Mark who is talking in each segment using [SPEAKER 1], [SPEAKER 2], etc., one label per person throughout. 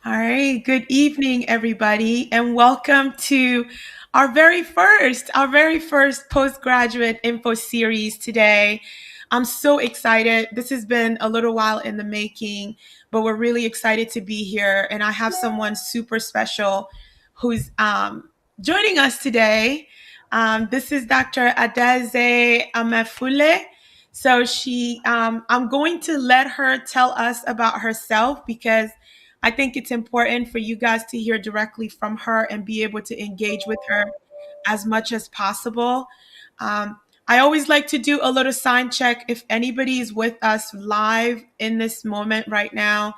[SPEAKER 1] All right. Good evening, everybody, and welcome to our very first postgraduate info series today. I'm so excited. This has been a little while in the making, but we're really excited to be here. And I have someone super special who's joining us today. This is Dr. Adaeze Amaefule. I'm going to let her tell us about herself because I think it's important for you guys to hear directly from her and be able to engage with her as much as possible. I always like to do a little sign check. If anybody is with us live in this moment right now,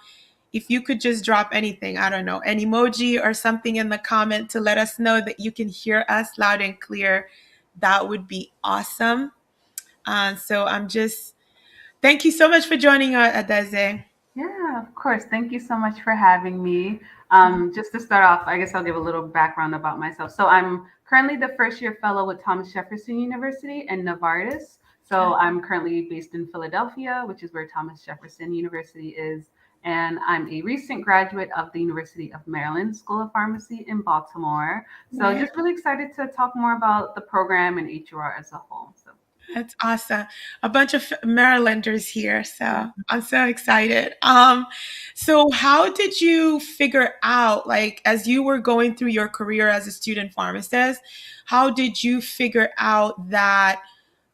[SPEAKER 1] if you could just drop anything, I don't know, an emoji or something in the comment to let us know that you can hear us loud and clear, that would be awesome. Thank you so much for joining us, Adaeze.
[SPEAKER 2] Yeah, of course. Thank you so much for having me. Just to start off, I guess I'll give a little background about myself. So I'm currently the first year fellow with Thomas Jefferson University and Novartis. So I'm currently based in Philadelphia, which is where Thomas Jefferson University is. And I'm a recent graduate of the University of Maryland School of Pharmacy in Baltimore. So
[SPEAKER 1] Yeah.
[SPEAKER 2] just really excited to talk more about the program and HUR as a whole. So
[SPEAKER 1] That's awesome. A bunch of Marylanders here, so I'm so excited. So how did you figure out, like, as you were going through your career as a student pharmacist, how did you figure out that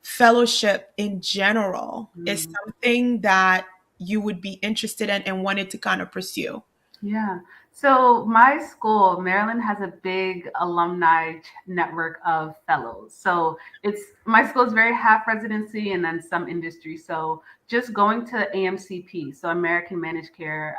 [SPEAKER 1] fellowship in general is something that you would be interested in and wanted to kind of pursue?
[SPEAKER 2] Yeah. So my school, Maryland, has a big alumni network of fellows. So it's my school is very half residency and then some industry. So just going to AMCP, so American Managed Care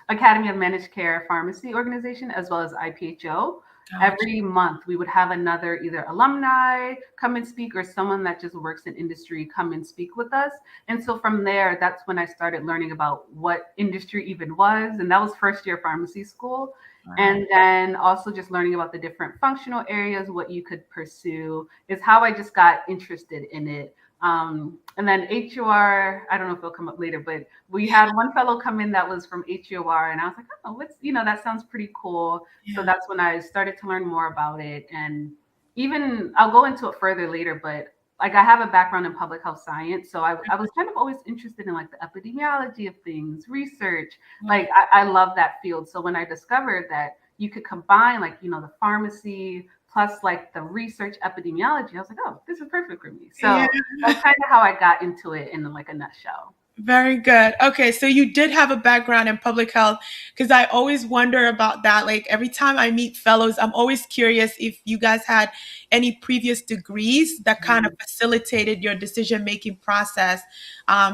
[SPEAKER 2] Academy of Managed Care Pharmacy Organization, as well as IPHO.
[SPEAKER 1] Gotcha.
[SPEAKER 2] Every month we would have another either alumni come and speak or someone that just works in industry come and speak with us. And so from there, that's when I started learning about what industry even was. And that was first year pharmacy school.
[SPEAKER 1] Wow.
[SPEAKER 2] And then also just learning about the different functional areas, what you could pursue is how I just got interested in it. And then HUR, I don't know if it'll come up later, but we had one fellow come in that was from HUR, and I was like, oh, that sounds pretty cool. So
[SPEAKER 1] Yeah.
[SPEAKER 2] that's when I started to learn more about it. And even I'll go into it further later, but like I have a background in public health science. So I was kind of always interested in like the epidemiology of things, research. Like I love that field. So when I discovered that you could combine like, the pharmacy plus like the research epidemiology, I was like, oh, this is perfect for me.
[SPEAKER 1] Yeah.
[SPEAKER 2] So that's kind of how I got into it in like a nutshell.
[SPEAKER 1] Very good. Okay, so you did have a background in public health because I always wonder about that. Like every time I meet fellows, I'm always curious if you guys had any previous degrees that kind of facilitated your decision making process.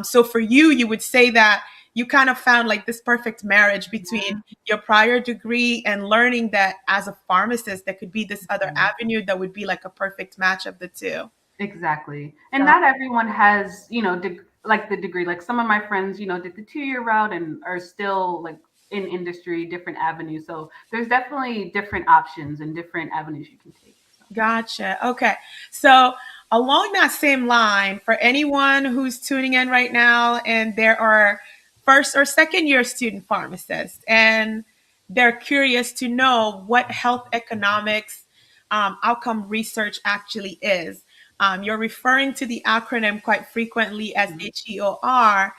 [SPEAKER 1] So for you, you would say that you kind of found like this perfect marriage between your prior degree and learning that as a pharmacist, there could be this other avenue that would be like a perfect match of the two.
[SPEAKER 2] Exactly. And not everyone has, like the degree. Like some of my friends, did the 2 year route and are still like in industry, different avenues. So there's definitely different options and different avenues you can take. So.
[SPEAKER 1] Gotcha. Okay. So, along that same line, for anyone who's tuning in right now and there are first or second year student pharmacists and they're curious to know what health economics outcome research actually is. You're referring to the acronym quite frequently as HEOR,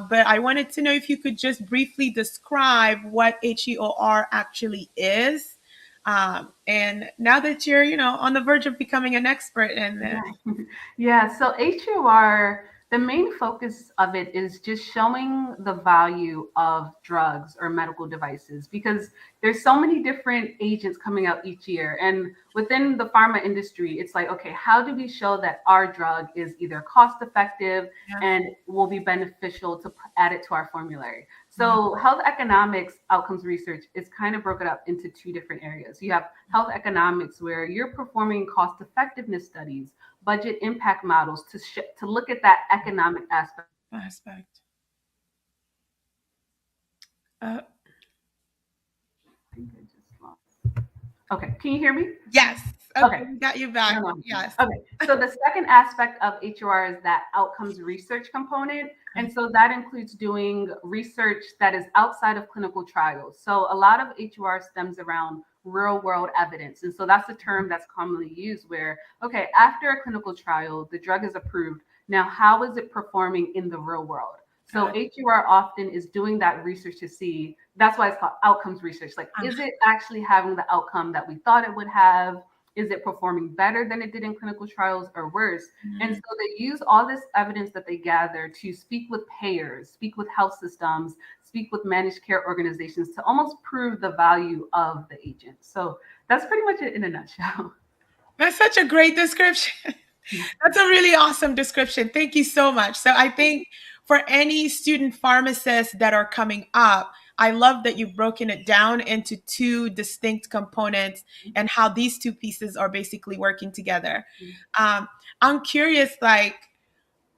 [SPEAKER 1] but I wanted to know if you could just briefly describe what HEOR actually is, and now that you're, on the verge of becoming an expert in this.
[SPEAKER 2] Yeah. Yeah. So HUR, the main focus of it is just showing the value of drugs or medical devices because there's so many different agents coming out each year. And within the pharma industry, it's like, okay, how do we show that our drug is either cost effective
[SPEAKER 1] Yeah.
[SPEAKER 2] and will be beneficial to add it to our formulary?
[SPEAKER 1] Yeah.
[SPEAKER 2] So health economics outcomes research is kind of broken up into two different areas. You have health economics where you're performing cost effectiveness studies, budget impact models to look at that economic aspect.
[SPEAKER 1] Aspect. Uh,
[SPEAKER 2] I think I just lost. Okay, can you hear me?
[SPEAKER 1] yes. Okay,
[SPEAKER 2] Okay.
[SPEAKER 1] we got you back.
[SPEAKER 2] No, no.
[SPEAKER 1] Yes.
[SPEAKER 2] Okay. So the second aspect of HOR is that outcomes research component. And so that includes doing research that is outside of clinical trials. So a lot of HUR stems around real world evidence. And so that's a term that's commonly used where, okay, after a clinical trial, the drug is approved. Now, how is it performing in the real world? So HUR often is doing that research to see, that's why it's called outcomes research. Like, is it actually having the outcome that we thought it would have? Is it performing better than it did in clinical trials or worse? And so they use all this evidence that they gather to speak with payers, speak with health systems, speak with managed care organizations to almost prove the value of the agent. So that's pretty much it in a nutshell.
[SPEAKER 1] That's such a great description. That's a really awesome description. Thank you so much. So I think for any student pharmacists that are coming up, I love that you've broken it down into two distinct components and how these two pieces are basically working together. I'm curious, like,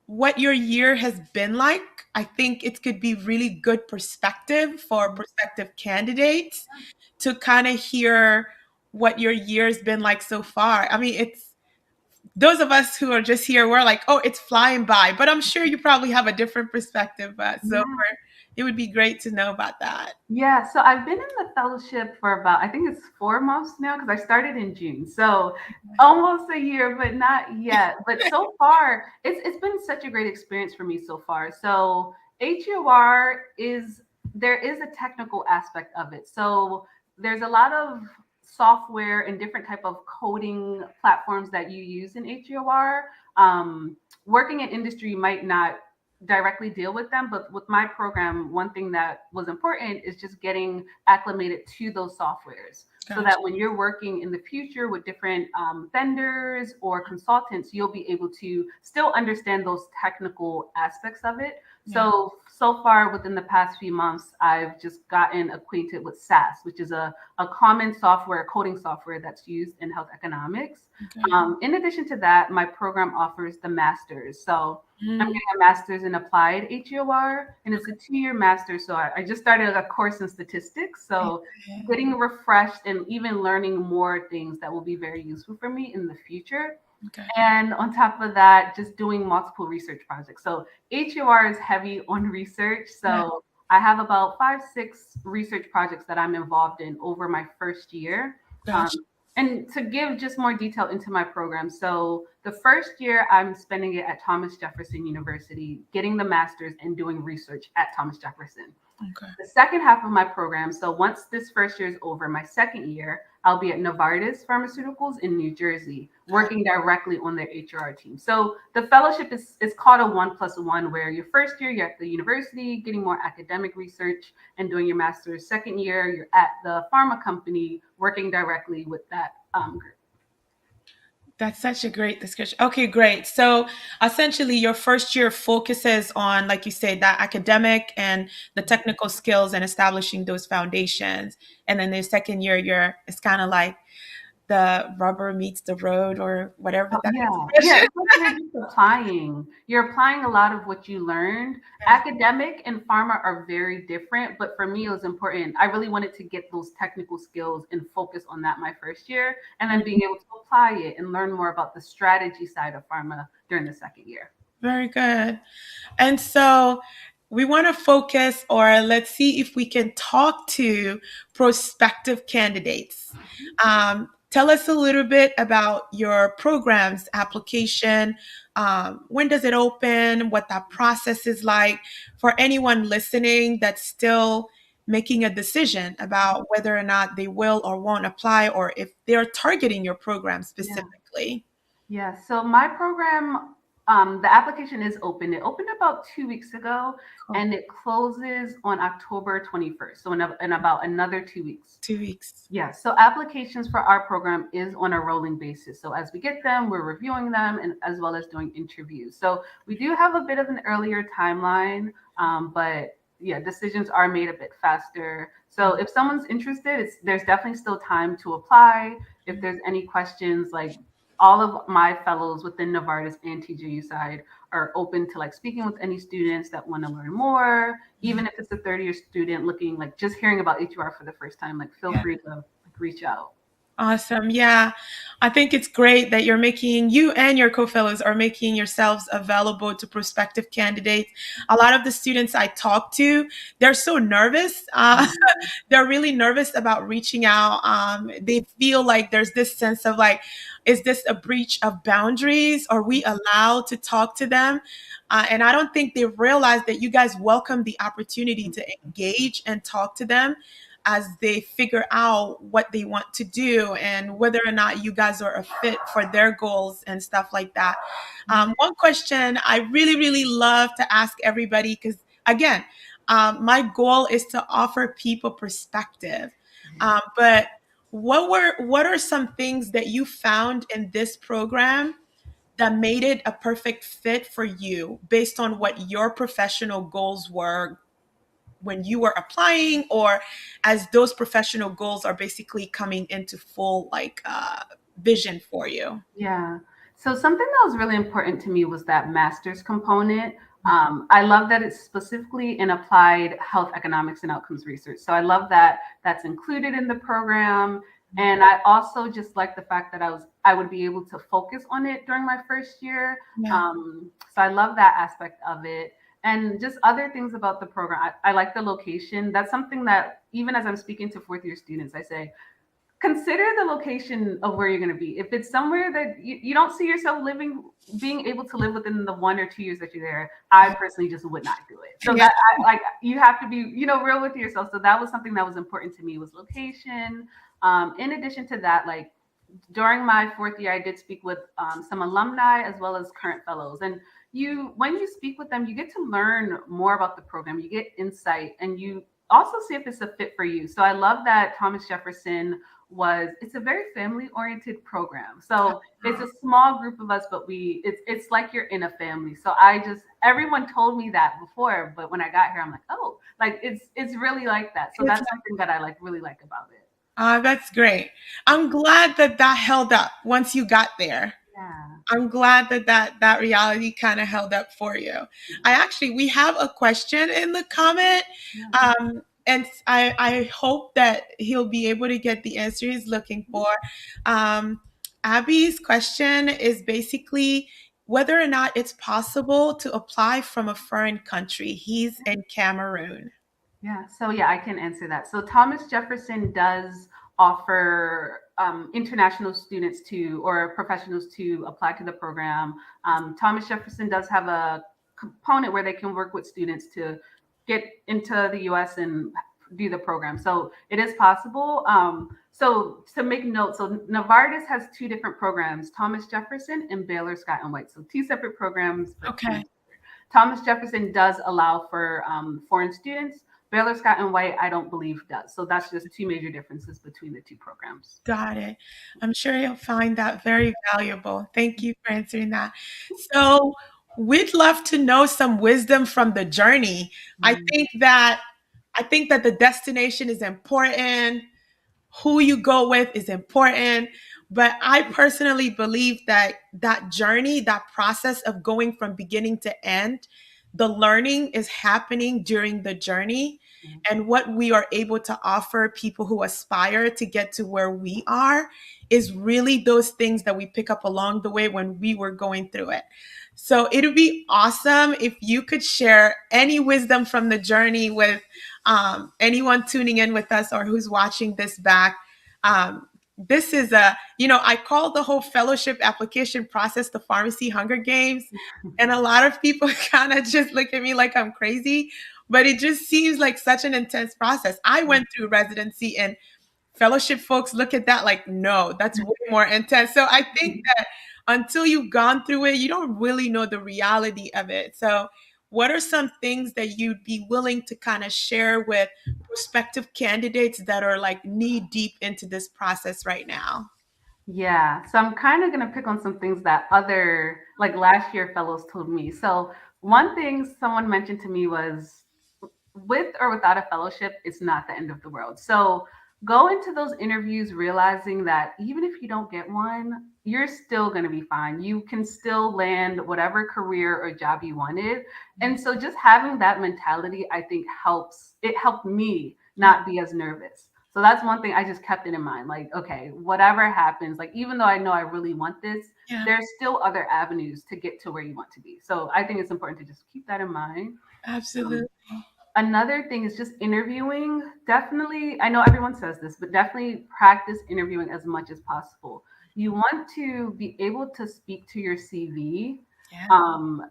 [SPEAKER 1] what your year has been like. I think it could be really good perspective for prospective candidates to kind of hear what your year's been like so far. I mean, it's those of us who are just here, we're like, oh, it's flying by. But I'm sure you probably have a different perspective. It would be great to know about that.
[SPEAKER 2] Yeah, so I've been in the fellowship for about, I think it's 4 months now because I started in June. So almost a year, but not yet. But so far, it's been such a great experience for me so far. So HUR there is a technical aspect of it. So there's a lot of software and different type of coding platforms that you use in HUR. Working in industry might not directly deal with them, but with my program, one thing that was important is just getting acclimated to those softwares. Gotcha. So that when you're working in the future with different vendors or consultants, you'll be able to still understand those technical aspects of it. Yeah. So far within the past few months, I've just gotten acquainted with SAS, which is a common software, coding software that's used in health economics. Okay. In addition to that, my program offers the master's. So I'm getting a master's in applied HUR, and it's a 2-year master's. So I just started a course in statistics. So getting refreshed and even learning more things that will be very useful for me in the future. Okay. And on top of that, just doing multiple research projects. So HUR is heavy on research. So I have about 5-6 research projects that I'm involved in over my first year. Gotcha. And to give just more detail into my program, so the first year I'm spending it at Thomas Jefferson University, getting the master's and doing research at Thomas Jefferson. Okay. The second half of my program, so once this first year is over, my second year, I'll be at Novartis Pharmaceuticals in New Jersey, working directly on their HR team. So the fellowship is called a 1+1, where your first year, you're at the university, getting more academic research and doing your master's. Second year, you're at the pharma company, working directly with that group.
[SPEAKER 1] That's such a great description. Okay, great. So essentially, your first year focuses on, like you said, that academic and the technical skills and establishing those foundations. And then the second year, it's kind of like the rubber meets the road or whatever that
[SPEAKER 2] is. Yeah, it's like you're just applying. You're applying a lot of what you learned. Academic and pharma are very different, but for me, it was important. I really wanted to get those technical skills and focus on that my first year, and then being able to apply it and learn more about the strategy side of pharma during the second year.
[SPEAKER 1] Very good. And so we want to focus, or let's see if we can talk to prospective candidates. Tell us a little bit about your program's application. When does it open? What that process is like for anyone listening that's still making a decision about whether or not they will or won't apply, or if they're targeting your program specifically.
[SPEAKER 2] Yeah. So my program, the application is open. It opened about 2 weeks ago, and it closes on October 21st. So in about another 2 weeks.
[SPEAKER 1] 2 weeks.
[SPEAKER 2] Yeah. So applications for our program is on a rolling basis. So as we get them, we're reviewing them, and as well as doing interviews. So we do have a bit of an earlier timeline, but yeah, decisions are made a bit faster. So if someone's interested, there's definitely still time to apply. If there's any questions, like, all of my fellows within Novartis and TJU side are open to like speaking with any students that want to learn more, even if it's a third-year student looking, like, just hearing about HR for the first time, like, feel free to reach out.
[SPEAKER 1] Awesome. Yeah. I think it's great that you and your co-fellows are making yourselves available to prospective candidates. A lot of the students I talk to, they're so nervous. They're really nervous about reaching out. They feel like there's this sense of like, is this a breach of boundaries? Are we allowed to talk to them? And I don't think they realize that you guys welcome the opportunity to engage and talk to them as they figure out what they want to do and whether or not you guys are a fit for their goals and stuff like that. One question I really, really love to ask everybody, because again, my goal is to offer people perspective. But what are some things that you found in this program that made it a perfect fit for you based on what your professional goals were when you were applying, or as those professional goals are basically coming into full like vision for you?
[SPEAKER 2] Yeah. So something that was really important to me was that master's component. I love that it's specifically in applied health economics and outcomes research. So I love that that's included in the program. And I also just like the fact that I would be able to focus on it during my first year.
[SPEAKER 1] Yeah.
[SPEAKER 2] So I love that aspect of it. And just other things about the program. I like the location. That's something that even as I'm speaking to fourth year students, I say, consider the location of where you're going to be. If it's somewhere that you don't see yourself being able to live within the 1 or 2 years that you're there, I personally just would not do it. So
[SPEAKER 1] Yeah.
[SPEAKER 2] that like you have to be, real with yourself. So that was something that was important to me, was location. In addition to that, like during my fourth year, I did speak with some alumni as well as current fellows. And when you speak with them, you get to learn more about the program, you get insight, and you also see if it's a fit for you. So I love that Thomas Jefferson it's a very family oriented program. So it's a small group of us, but it's like you're in a family. So everyone told me that before, but when I got here, I'm like, oh, like it's really like that. So
[SPEAKER 1] It's
[SPEAKER 2] that's something that I really like about it.
[SPEAKER 1] that's great. I'm glad that that held up once you got there.
[SPEAKER 2] Yeah.
[SPEAKER 1] I'm glad that that reality kind of held up for you. We have a question in the comment,
[SPEAKER 2] Yeah.
[SPEAKER 1] and I hope that he'll be able to get the answer he's looking for. Um, Abby's question is basically whether or not it's possible to apply from a foreign country. He's in Cameroon.
[SPEAKER 2] Yeah, so yeah, I can answer that. So Thomas Jefferson does offer international students or professionals to apply to the program. Thomas Jefferson does have a component where they can work with students to get into the US and do the program. So it is possible. So to make note, so Novartis has two different programs, Thomas Jefferson and Baylor Scott and White. So two separate programs. But
[SPEAKER 1] Okay.
[SPEAKER 2] Thomas Jefferson does allow for foreign students. Baylor Scott and White, I don't believe does. So that's just two major differences between the two programs.
[SPEAKER 1] Got it. I'm sure you'll find that very valuable. Thank you for answering that. So, we'd love to know some wisdom from the journey. I
[SPEAKER 2] Mm.
[SPEAKER 1] think that I think that the destination is important, who you go with is important, but I personally believe that that journey, that process of going from beginning to end, the learning is happening during the journey, and what we are able to offer people who aspire to get to where we are is really those things that we pick up along the way when we were going through it. So it would be awesome if you could share any wisdom from the journey with anyone tuning in with us or who's watching this back. This is I call the whole fellowship application process the pharmacy Hunger Games. And a lot of people kind of just look at me like I'm crazy, but it just seems like such an intense process. I went through residency, and fellowship folks look at that like, no, that's way more intense. So I think that until you've gone through it, you don't really know the reality of it. So, what are some things that you'd be willing to kind of share with prospective candidates that are like knee deep into this process right now?
[SPEAKER 2] Yeah, so I'm kind of going to pick on some things that other, like last year, fellows told me. So, one thing someone mentioned to me was, with or without a fellowship, it's not the end of the world. So go into those interviews realizing that even if you don't get one, you're still going to be fine. You can still land whatever career or job you wanted. And so just having that mentality, I think helps. It helped me not be as nervous. So that's one thing I just kept it in mind. Like, okay, whatever happens, like even though I know I really want this,
[SPEAKER 1] Yeah,
[SPEAKER 2] there's still other avenues to get to where you want to be. So I think it's important to just keep that in mind. Um,
[SPEAKER 1] absolutely.
[SPEAKER 2] Another thing is just interviewing. Definitely, I know everyone says this, but definitely practice interviewing as much as possible. You want to be able to speak to your CV,
[SPEAKER 1] Yeah,
[SPEAKER 2] um,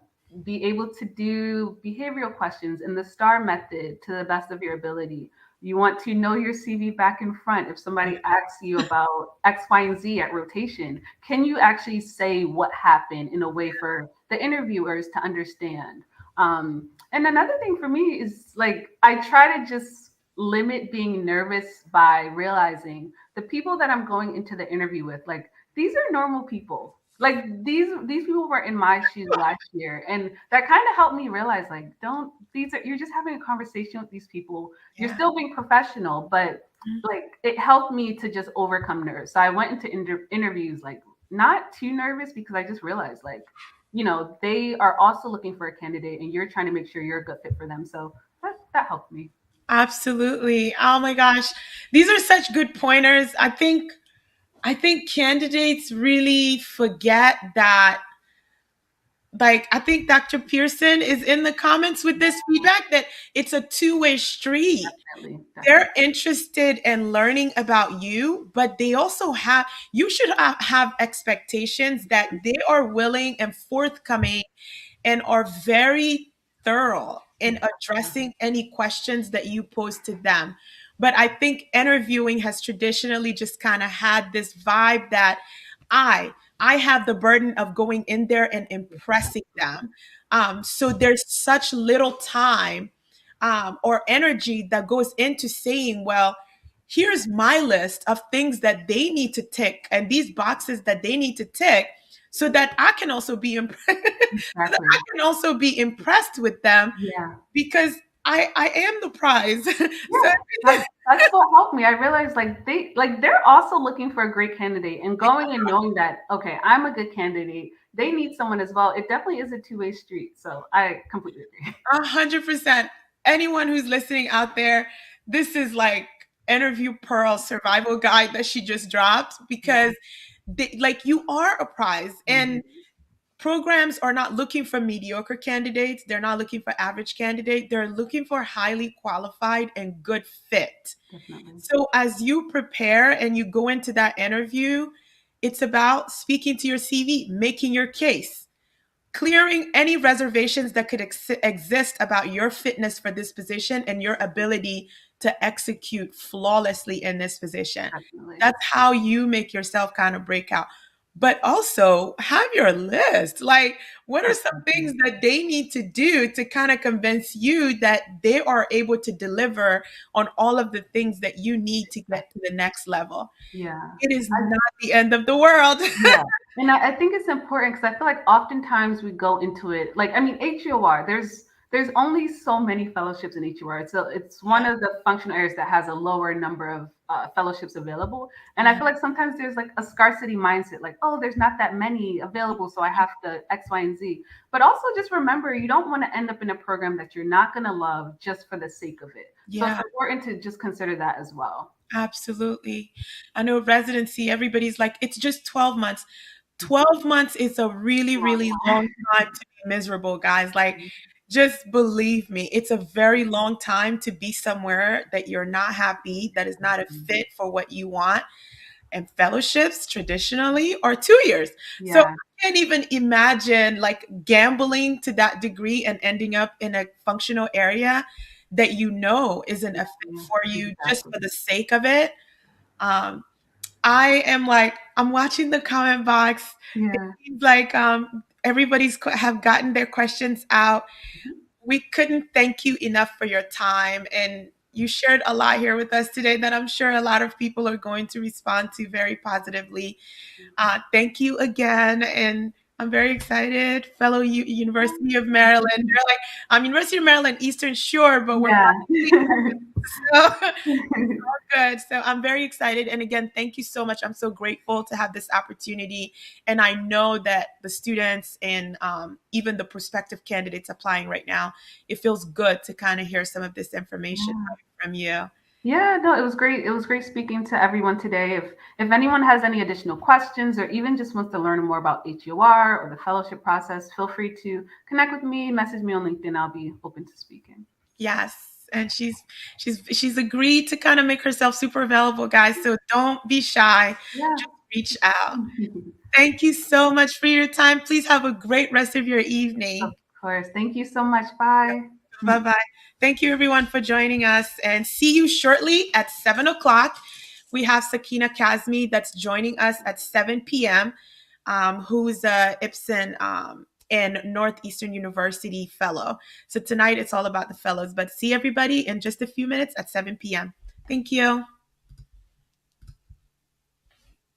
[SPEAKER 2] be able to do behavioral questions in the STAR method to the best of your ability. You want to know your CV back and front. If
[SPEAKER 1] yeah,
[SPEAKER 2] somebody asks you about X, Y, and Z at rotation, can you actually say what happened in a way for the interviewers to understand? And another thing for me is like I try to just limit being nervous by realizing the people that I'm going into the interview with, like these are normal people. Like these people were in my shoes last year, and that kind of helped me realize like don't these are you're just having a conversation with these people. You're
[SPEAKER 1] yeah.
[SPEAKER 2] still being professional, but
[SPEAKER 1] Mm.
[SPEAKER 2] like it helped me to just overcome nerves. So I went into interviews like not too nervous because I just realized like they are also looking for a candidate and you're trying to make sure you're a good fit for them. So that helped me.
[SPEAKER 1] Absolutely. Oh my gosh. These are such good pointers. I think candidates really forget that, like, I think Dr. Pearson is in the comments with this feedback that it's a two-way street.
[SPEAKER 2] Definitely,
[SPEAKER 1] They're
[SPEAKER 2] definitely.
[SPEAKER 1] interested in learning about you, but they also you should have expectations that they are willing and forthcoming and are very thorough in addressing any questions that you pose to them. But I think interviewing has traditionally just kind of had this vibe that I have the burden of going in there and impressing them. So there's such little time or energy that goes into saying, well, here's my list of things that they need to tick and these boxes that they need to tick so that I can also be impressed. So that
[SPEAKER 2] Exactly.
[SPEAKER 1] I can also be impressed with them
[SPEAKER 2] Yeah.
[SPEAKER 1] because I am the prize. So
[SPEAKER 2] Yeah. That's what helped me. I realized they're also looking for a great candidate and going and knowing that okay, I'm a good candidate. They need someone as well. It definitely is a two-way street. So I completely agree.
[SPEAKER 1] 100%. Anyone who's listening out there, this is like interview pearl survival guide that she just dropped
[SPEAKER 2] Yeah.
[SPEAKER 1] because like you are a prize and
[SPEAKER 2] Mhm.
[SPEAKER 1] programs are not looking for mediocre candidates. They're not looking for average candidate. They're looking for highly qualified and good fit.
[SPEAKER 2] Definitely.
[SPEAKER 1] So as you prepare and you go into that interview, it's about speaking to your CV, making your case, clearing any reservations that could exist about your fitness for this position and your ability to execute flawlessly in this position.
[SPEAKER 2] Definitely.
[SPEAKER 1] That's how you make yourself kind of break out. But also have your list. Like, what are some things
[SPEAKER 2] Definitely.
[SPEAKER 1] that they need to do to kind of convince you that they are able to deliver on all of the things that you need to get to the next level?
[SPEAKER 2] Yeah.
[SPEAKER 1] It is not the end of the world.
[SPEAKER 2] Yeah. And I think it's important because I feel like oftentimes we go into it like I mean HUR, there's only so many fellowships in HUR. So it's one
[SPEAKER 1] Yeah,
[SPEAKER 2] of the functional areas that has a lower number of fellowships available. And I
[SPEAKER 1] yeah,
[SPEAKER 2] feel like sometimes there's like a scarcity mindset, like, oh, there's not that many available, so I have to X, Y, and Z. But also just remember you don't want to end up in a program that you're not gonna love just for the sake of it. So it's
[SPEAKER 1] yeah.
[SPEAKER 2] important to just consider that as well.
[SPEAKER 1] Absolutely. I know residency, everybody's like, it's just 12 months. 12 months is a really, really long time to be miserable, guys. Like, just believe me, it's a very long time to be somewhere that you're not happy, that is not a fit for what you want. And fellowships traditionally are 2 years. So
[SPEAKER 2] Yeah,
[SPEAKER 1] I can't even imagine like gambling to that degree and ending up in a functional area that you know isn't a fit
[SPEAKER 2] yeah,
[SPEAKER 1] for you just
[SPEAKER 2] exactly.
[SPEAKER 1] for the sake of it. Um, I am like, I'm watching the comment box. It
[SPEAKER 2] Yeah.
[SPEAKER 1] seems like everybody's have gotten their questions out. We couldn't thank you enough for your time. And you shared a lot here with us today that I'm sure a lot of people are going to respond to very positively. Thank you again. And I'm very excited. Fellow University of Maryland. They're like, I'm University of Maryland Eastern Shore, but we're
[SPEAKER 2] Yeah.
[SPEAKER 1] so it's all good. So I'm very excited. And again, thank you so much. I'm so grateful to have this opportunity. And I know that the students and even the prospective candidates applying right now, it feels good to kind of hear some of this information
[SPEAKER 2] Yeah.
[SPEAKER 1] from you.
[SPEAKER 2] Yeah, no, it was great. It was great speaking to everyone today. If anyone has any additional questions or even just wants to learn more about HUR or the fellowship process, feel free to connect with me, message me on LinkedIn. I'll be open to speaking.
[SPEAKER 1] Yes. And she's agreed to kind of make herself super available, guys. So don't be shy.
[SPEAKER 2] Yeah.
[SPEAKER 1] Just reach out. Thank you so much for your time. Please have a great rest of your
[SPEAKER 2] Of
[SPEAKER 1] evening.
[SPEAKER 2] course. Thank you so much. Bye.
[SPEAKER 1] Bye bye. Thank you, everyone, for joining us, and see you shortly at 7 o'clock. We have Sakina Kazmi that's joining us at 7 p.m., who's a Ibsen and Northeastern University fellow. So tonight it's all about the fellows, but see everybody in just a few minutes at 7 p.m. Thank you.